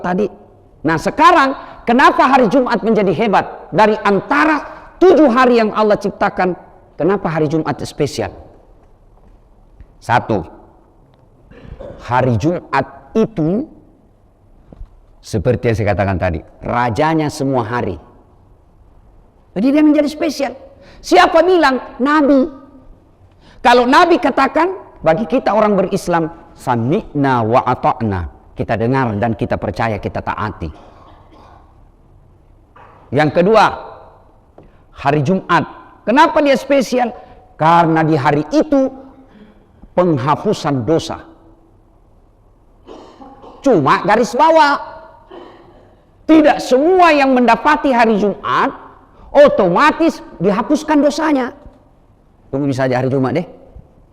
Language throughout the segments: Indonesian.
tadi. Nah sekarang kenapa hari Jumat menjadi hebat? Dari antara 7 hari yang Allah ciptakan, kenapa hari Jumat spesial? Satu, hari Jumat itu seperti yang saya katakan tadi, rajanya semua hari. Jadi dia menjadi spesial. Siapa bilang? Nabi. Kalau Nabi katakan, bagi kita orang berislam, sami'na wa ata'na, kita dengar dan kita percaya, kita taati. Yang kedua, hari Jumat. Kenapa dia spesial? Karena di hari itu penghapusan dosa. Cuma garis bawah, tidak semua yang mendapati hari Jumat otomatis dihapuskan dosanya. Tunggu saja hari Jumat deh,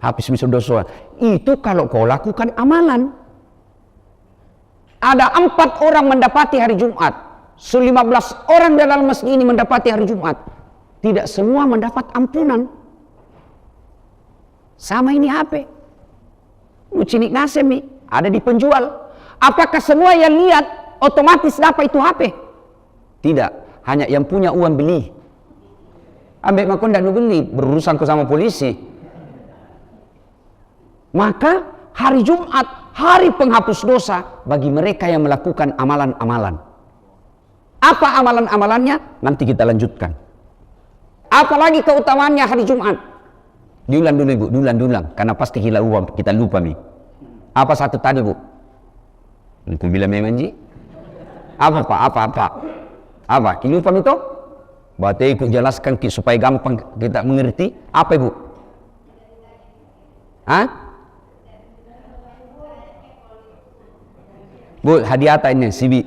hapus dosa. Itu kalau kau lakukan amalan. Ada 4 orang mendapati hari Jumat, 15 orang dalam masjid ini mendapati hari Jumat. Tidak semua mendapat ampunan. Sama ini HP. Mucinik Nasemi ada di penjual. Apakah semua yang lihat otomatis dapat itu HP? Tidak, hanya yang punya uang beli. Ambek makon dan beli, berurusan sama polisi. Maka hari Jumat, hari penghapus dosa bagi mereka yang melakukan amalan-amalan. Apa amalan-amalannya? Nanti kita lanjutkan. Apalagi keutamaannya hari Jumat? Diulang dulu ibu, diulang. Karena pasti kita lupa nih. Apa satu tadi bu? Aku bilang memang ji. Apa? Kilupam itu? Berarti aku jelaskan supaya gampang kita mengerti. Apa ibu? Hah? Bu, hadiah ini sibi.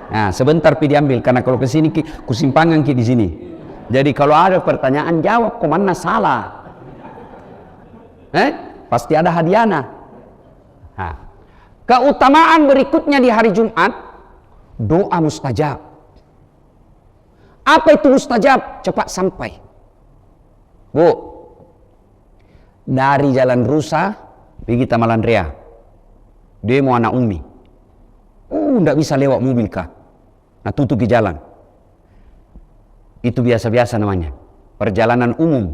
Nah, sebentar pi diambil karena kalau ke sini kusimpangan di sini. Jadi kalau ada pertanyaan jawab, kemana salah? Pasti ada hadiahnya. Nah, keutamaan berikutnya di hari Jumat, doa mustajab. Apa itu mustajab? Cepat sampai. Bu, dari Jalan Rusa pergi Tamalan Rea, demo anak Umi. Nggak bisa lewat mobil kah? Nah tutup di jalan. Itu biasa-biasa namanya, perjalanan umum.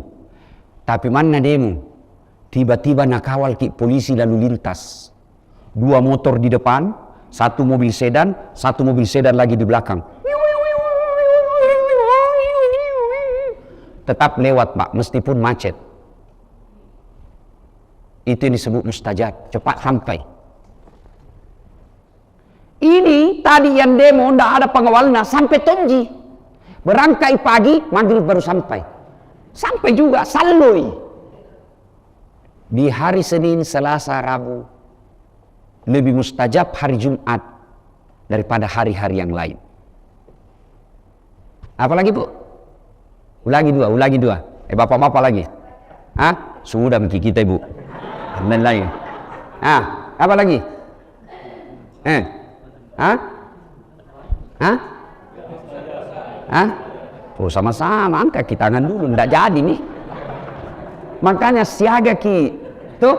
Tapi mana demo? Tiba-tiba nak kawal polisi lalu lintas. 2 motor di depan, 1 mobil sedan, 1 mobil sedan lagi di belakang. Tetap lewat pak, meskipun macet. Itu yang disebut mustajab, cepat sampai. Ini tadi yang demo ndak ada pengawalnya sampai Tonji. Berangkai pagi, maghrib baru sampai. Sampai juga saloi. Di hari Senin, Selasa, Rabu lebih mustajab hari Jumat daripada hari-hari yang lain. Apalagi bu? Ulangi dua. Bapak-bapak lagi. Sudah mungkin kita ibu. Dan lain. Apa lagi? Oh sama-sama, angkat kaki tangan dulu, ndak jadi nih. Makanya siaga ki, tuh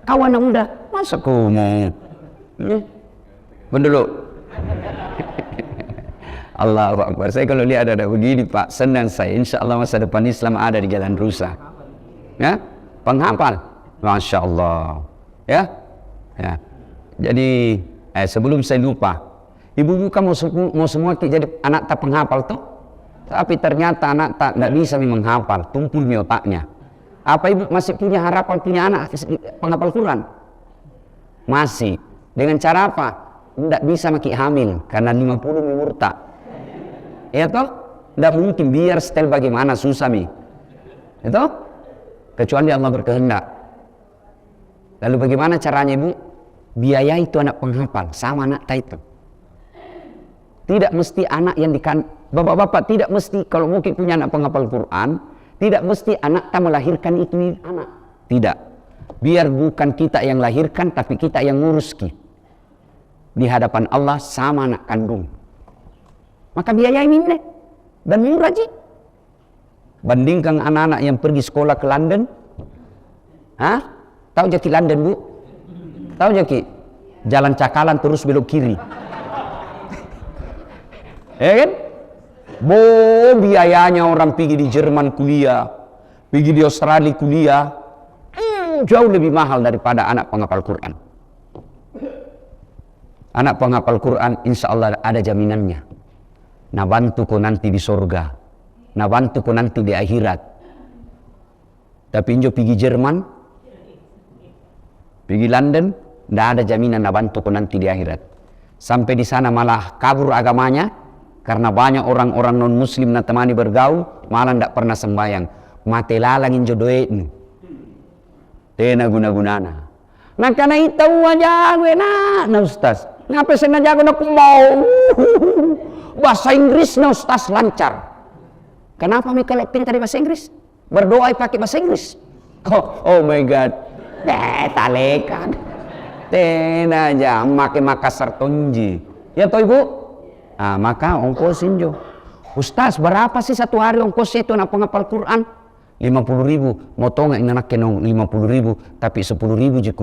kawan muda, masa ku mau, dulu. Allahu Akbar. Saya kalau lihat ada begini pak, senang saya. Insya Allah masa depan Islam ada di Jalan Rusa. Ya, penghafal, masya Allah. Ya. Jadi sebelum saya lupa, ibu-ibu kamu mau semua jadi anak tak penghafal tuh, tapi ternyata anak tak tidak bisa menghafal, tumpul di otaknya. Apa ibu masih punya harapan punya anak penghafal Quran? Masih. Dengan cara apa? Tidak bisa makin hamil karena 50 murtad. Ya toh? Tidak mungkin biar setel bagaimana susah mi. Itu? Kecuali Allah berkehendak. Lalu bagaimana caranya ibu? Biaya itu anak penghafal sama anak itu. Tidak mesti anak yang bapak-bapak tidak mesti kalau mungkin punya anak penghafal Quran, tidak mesti anak tak melahirkan itu anak. Tidak. Biar bukan kita yang lahirkan tapi kita yang ngurus ki. Di hadapan Allah sama anak kandung. Maka biaya ini dan murah ji. Bandingkan anak-anak yang pergi sekolah ke London. Tahu jaki London bu? Tahu jaki? Jalan Cakalan terus belok kiri. Ya kan? Biayanya orang pergi di Jerman kuliah, pergi di Australia kuliah, jauh lebih mahal daripada anak penghafal Quran. Anak penghafal Quran insya Allah ada jaminannya. Nah bantu kau nanti di surga, nah bantu kau nanti di akhirat. Tapi injo pergi Jerman, pergi London, tidak ada jaminan nah bantu kau nanti di akhirat. Sampai di sana malah kabur agamanya, karena banyak orang-orang non muslim na temani bergaul, malah tidak pernah sembahyang. Mate lalang injo doetmu. Tena guna-gunana. Nah karena itu aja gue nah ustaz. Ngapa saya najago aku mau bahasa Inggris nah ustaz lancar. Kenapa mi kalau pintar di bahasa Inggris? Berdoa pakai bahasa Inggris. Oh my god. Talekan. Tena aja make Makassar tonji. Ya toh ibu? Ah maka ongkosin jo. Ustaz berapa sih satu hari ongkos itu nak penghafal Quran? 50.000. Mau tau nggak anak kenong 50.000, tapi 10.000 juga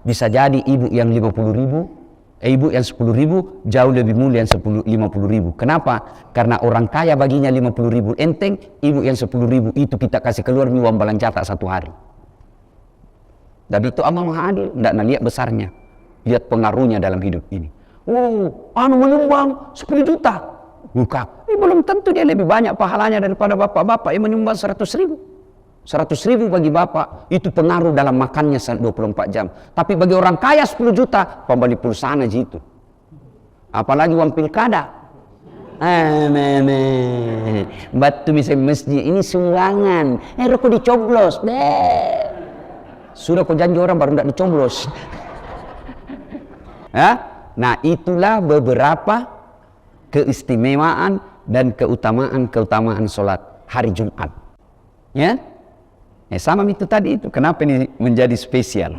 bisa jadi ibu yang 50.000, ibu yang 10.000 jauh lebih mulia yang 50.000. Kenapa? Karena orang kaya baginya 50.000 enteng, ibu yang 10.000 itu kita kasih keluar uang balanjata satu hari. Dan itu amal adil, tidak lihat besarnya, lihat pengaruhnya dalam hidup ini. Menyumbang 10 juta. Bukan, belum tentu dia lebih banyak pahalanya daripada bapak-bapak yang menyumbang 100.000. 100.000 bagi bapak itu pengaruh dalam makannya 24 jam. Tapi bagi orang kaya 10 juta pembeli pulsanya gitu. Apalagi uang pilkada. Batu misalnya masjid ini sumbangan. Rokok dicoblos. Sudah kau janji orang baru tidak dicoblos. Nah itulah beberapa keistimewaan dan keutamaan sholat hari Jumat. Ya, sama itu tadi itu. Kenapa ini menjadi spesial?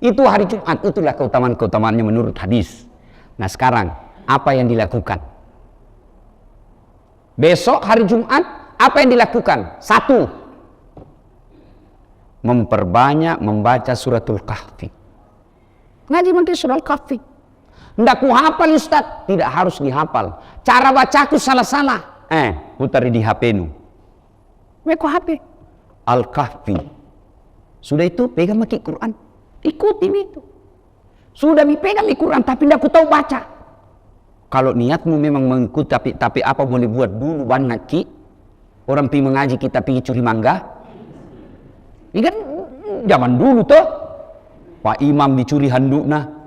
Itu hari Jumat, itulah keutamaan-keutamaannya menurut hadis. Nah sekarang, apa yang dilakukan? Besok hari Jumat, apa yang dilakukan? 1. Memperbanyak membaca suratul Kahfi. Ngaji nanti surat Kahfi. Ndak ku hafal Ustaz, tidak harus dihafal. Cara bacaku salah-salah. Putar di HP-nu. Meko HP. Al-Kahfi. Sudah itu pegang maki Quran. Ikuti itu. Sudah pegang di Quran tapi ndak ku tahu baca. Kalau niatmu memang mengikuti tapi apa boleh buat dulu banyak ki. Orang pergi mengaji kita pergi curi mangga. Ini kan zaman dulu toh. Pak Imam dicuri handukna.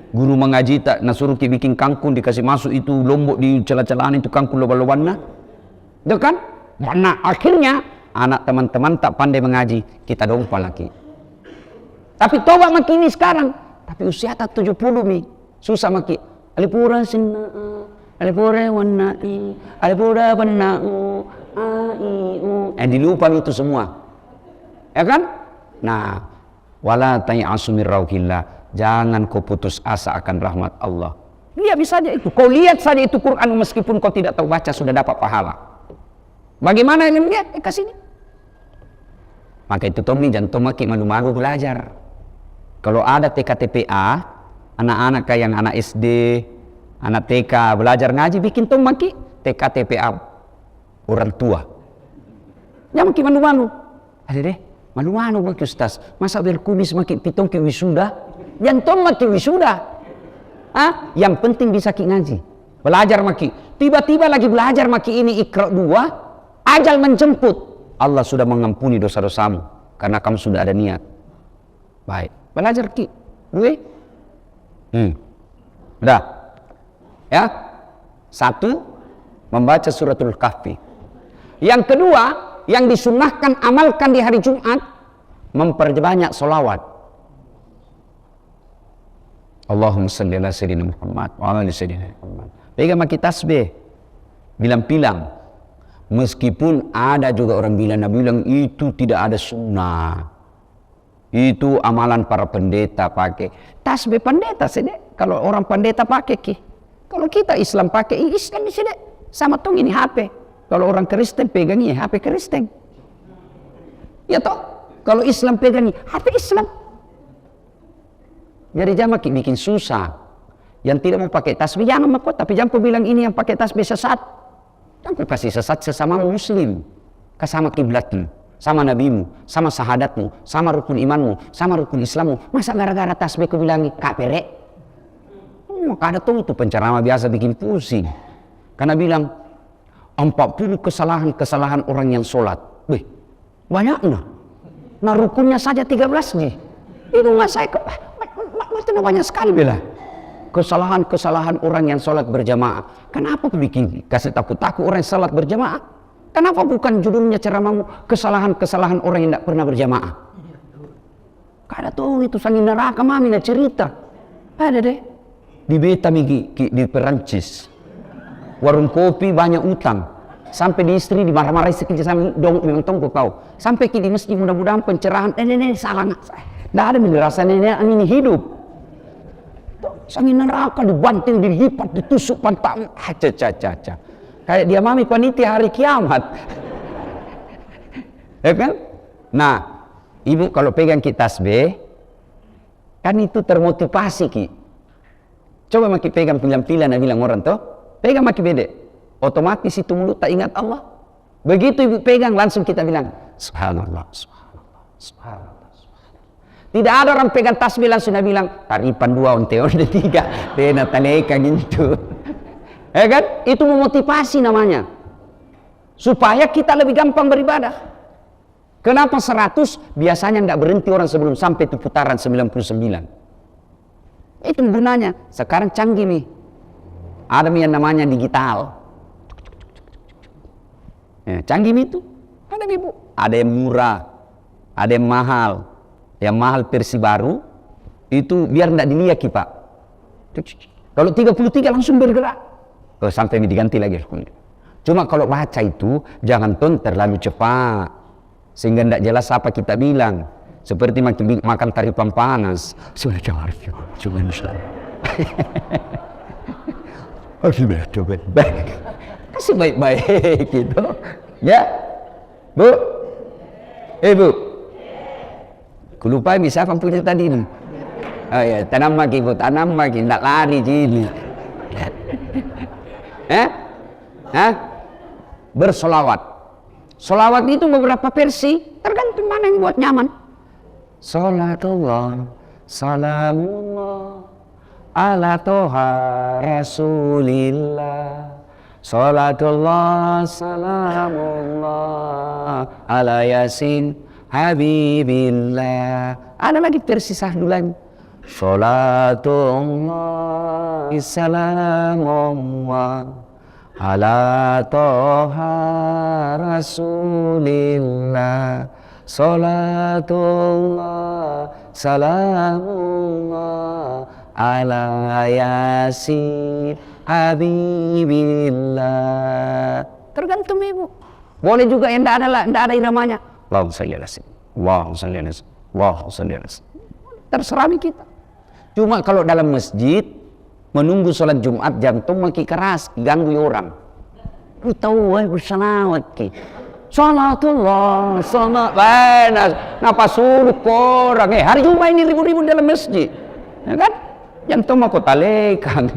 Guru mengaji tak nasuruh bikin kangkung dikasih masuk itu lombok di celah-celahan itu kangkung loba-lobanna. Itu kan? Mana akhirnya anak teman-teman tak pandai mengaji, kita dompa lagi. Tapi toba maki ini sekarang, tapi usia tak 70 mi. Susah maki. Alipura sinna, alipura wanai, alipura wanau, aiu. Dilupa itu semua. Ya kan? Nah, wala tai'asu min rauhillah. Jangan kau putus asa akan rahmat Allah. Lihat saja itu. Kau lihat saja itu Quran meskipun kau tidak tahu baca sudah dapat pahala. Bagaimana ini lihat? Kasih ini. Maka itu Tommy jangan maki malu-malu belajar. Kalau ada TKTPA, anak-anak kayak yang anak SD, anak TK belajar ngaji, bikin maki TKTPA orang tua. Jangan maki malu-malu. Ada deh, malu-malu bagi Ustaz. Masa berkumis maki pitong ke wisuda? Jantung maki wisuda. Yang penting bisa ki ngaji. Belajar maki. Tiba-tiba lagi belajar maki ini Iqra 2, ajal menjemput. Allah sudah mengampuni dosa-dosamu karena kamu sudah ada niat. Baik. Belajar ki. Udah. Ya. 1, membaca suratul Kahfi. Yang kedua, yang disunnahkan amalkan di hari Jumat, memperbanyak sholawat. Allahumma salli ala sayyidina Muhammad wa ala sayyidina Muhammad. Pegang maki tasbih, bilang-bilang. Meskipun ada juga orang bilang itu tidak ada sunnah. Itu amalan para pendeta pakai. Tasbih pendeta sih deh. Kalau orang pendeta pakai ki. Kalau kita Islam pakai, Islam sih deh. Sama tong ini HP. Kalau orang Kristen pegang ini HP Kristen. Ya toh. Kalau Islam pegang ini HP Islam. Jadi jangan bikin susah. Yang tidak mau pakai tasbih jangan makot, tapi jangan kau bilang ini yang pakai tasbih sesat. Jangan kau kasih sesat sesama muslim. Sama kiblatmu, sama nabimu, sama sahadatmu, sama rukun imanmu, sama rukun Islammu. Masa gara-gara tasbih kau bilang kafir? Maka ada tuh itu penceramah biasa bikin pusing. Karena bilang 40 kesalahan orang yang sholat. Wih, banyak nah. Nah rukunnya saja 13 nih. Itu nggak saya itu banyak sekali bela. Kesalahan orang yang sholat berjamaah. Kenapa bikin kasih takut orang yang sholat berjamaah? Kenapa bukan judulnya ceramahmu kesalahan orang yang tidak pernah berjamaah? Kada tuh itu sangi neraka mami na cerita. Ada deh. Di beta di Perancis. Warung kopi banyak utang. Sampai di istri dimarah-marahi sekejap sama dong memang tongko kau. Sampai di masjid mudah-mudahan pencerahan. Ini salah. Tidak ada merasa ini hidup. Sangi neraka dibanting, dilipat, ditusuk pantatmu. Caca. Kayak dia mami panitia hari kiamat. Ya kan? Nah, ibu kalau pegang tasbih, kan itu termotivasi ki. Coba maki pegang pilihan-pilihan yang bilang orang tuh, pegang maki bede. Otomatis itu mulut tak ingat Allah. Begitu ibu pegang langsung kita bilang, subhanallah, subhanallah, subhanallah. Tidak ada orang pegang tasbih langsung dia bilang, taripan 2, onte 3, pena taleka gitu. Ya kan? Itu memotivasi namanya. Supaya kita lebih gampang beribadah. Kenapa 100? Biasanya tidak berhenti orang sebelum sampai itu putaran 99. Itu gunanya. Sekarang canggih nih. Ada yang namanya digital. Ya, canggih itu. Ada ibu. Ada yang murah. Ada yang mahal. Yang mahal versi baru. Itu biar tidak dilihat Pak. Kalau 33 langsung bergerak. Sampai diganti lagi. Cuma kalau baca itu jangan terlalu cepat sehingga tidak jelas apa kita bilang. Seperti makan taripan panas. Sudah jawab. Harus baik. Kasih baik-baik gitu. Ya, Bu. Bu. Kulupa bisa apa punya tadi nih. Oh ya, tanam lagi Bu, tanam lagi, tidak lari sini. Bersolawat. Solawat itu beberapa versi, tergantung mana yang buat nyaman. Salatullah, salamullah, ala toha rasulillah. Salatullah, salamullah, ala yasin habibillah. Ada lagi versi sahdulan. Salatullah, salamullah, ala toha rasulillah. Salatullah, salamullah, ala yasin habibillah. Tergantung ibu. Boleh juga yang tidak ada iramanya. Allahumma shalli ala sayyidina, Allahumma shalli ala sayyidina, Allahumma shalli ala sayyidina. Terserah kita. Cuma kalau dalam masjid menunggu sholat Jumat jantung makin keras, ganggu orang. Lu tahu bersalawat ki. Salatullah, salat. Napa suruh orang? Hari Jumat ini ribu-ribu dalam masjid. Ya kan? Jantung mau talekan.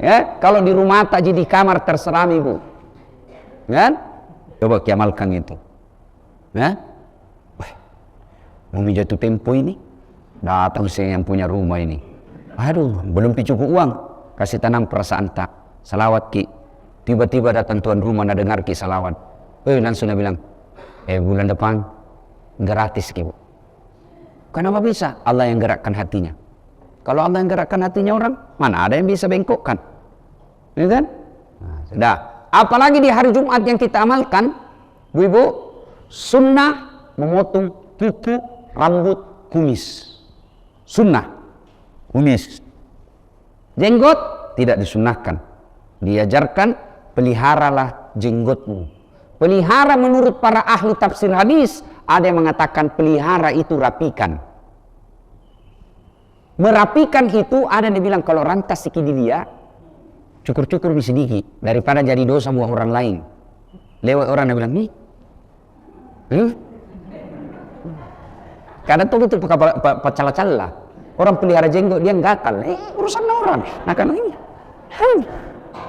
Ya, kalau di rumah tak jadi kamar terserah ibu. Kan? Coba kiamalkan itu. Ya? Mau jatuh tempo ini? Datang saya yang punya rumah ini. Aduh, belum cukup uang. Kasih tanam perasaan tak. Salawat ki. Tiba-tiba datang tuan rumah nak dengar ki salawat. Langsung dia bilang, bulan depan gratis ki. Kenapa bisa? Allah yang gerakkan hatinya. Kalau Allah yang gerakkan hatinya orang, mana ada yang bisa bengkokkan? Ya kan? Nah, sudah. Apalagi di hari Jumat yang kita amalkan, Bu-ibu, sunnah memotong kuku, rambut, kumis. Sunnah, kumis. Jenggot tidak disunnahkan. Diajarkan, peliharalah jenggotmu. Pelihara menurut para ahli tafsir hadis, ada yang mengatakan pelihara itu rapikan. Merapikan itu ada yang bilang kalau rantas sikit dia, cukur-cukur sedikit daripada jadi dosa buat orang lain. Lewat orang yang bilang nih, Karena tuh betul pacala-cala. Orang pelihara jenggot dia gatal. Urusan orang. Nah karena ini,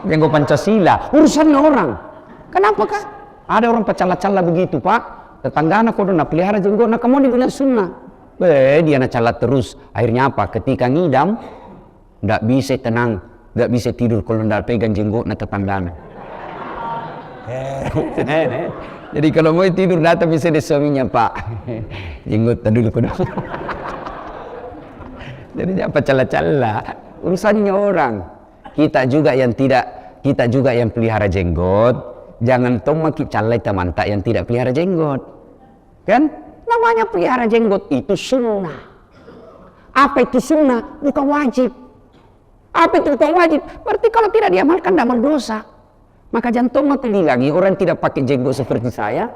jenggot Pancasila, urusan orang. Kenapa kah? Ada orang pacala-cala begitu Pak. Tetangga anak kodona pelihara jenggot, nah kamu dibilang sunnah. Dia nak calat terus. Akhirnya apa? Ketika ngidam, nggak bisa tenang, nggak bisa tidur kalau nggak pegang jenggot na tetanggana. Jadi kalau mau tidur datang bisa di suaminya Pak. Jenggot dulu kodona. Jadi apa cala-cala? Urusannya orang. Kita juga yang pelihara jenggot, jangan maki calai teman tak yang tidak pelihara jenggot. Kan? Namanya pelihara jenggot itu sunnah. Apa itu sunnah? Bukan wajib. Apa itu bukan wajib? Berarti kalau tidak diamalkan tidak berdosa. Maka jantung mati lagi orang tidak pakai jenggot seperti saya.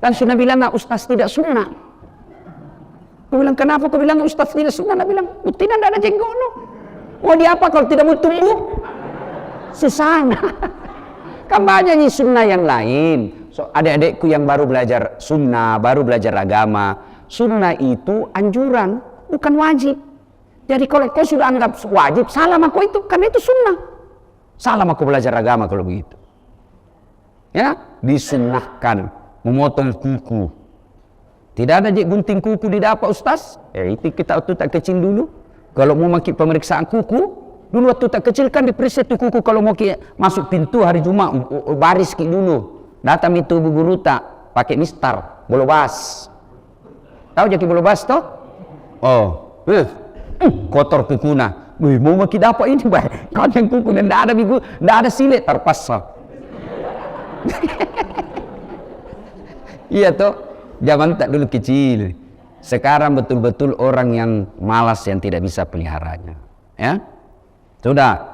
Dan sunnah bilang nah, ustaz tidak sunnah. Aku bilang kenapa? Aku bilang ustaz tidak sunnah. Dia bilang tidak ada jenggot no. Mau dia apa kalau tidak mau tumbuh? Susah. Kan banyak nih sunnah yang lain. So, adik-adikku yang baru belajar sunnah, baru belajar agama, sunnah itu anjuran, bukan wajib. Jadi kalau kau sudah anggap wajib, salah aku itu, karena itu sunnah. Salah aku belajar agama kalau begitu. Ya, disunnahkan memotong kuku. Tidak ada gunting kuku tidak apa Ustaz? Itu kita waktu tak kecil dulu. Kalau mau maki pemeriksaan kuku, dulu waktu tak kecil kan diperiksa tu kuku kalau mau masuk pintu hari Jumat, baris dulu. Datang itu bu guru tak pakai mistar, bolobas. Tahu jadi bolobas toh? Oh, kotor kukuna. Mau maki dapat ini baik. Kau yang kuku dan tidak ada bigu, tidak ada silet terpaksa. Iya toh, zaman tak dulu kecil. Sekarang betul-betul orang yang malas yang tidak bisa peliharanya. Ya, sudah.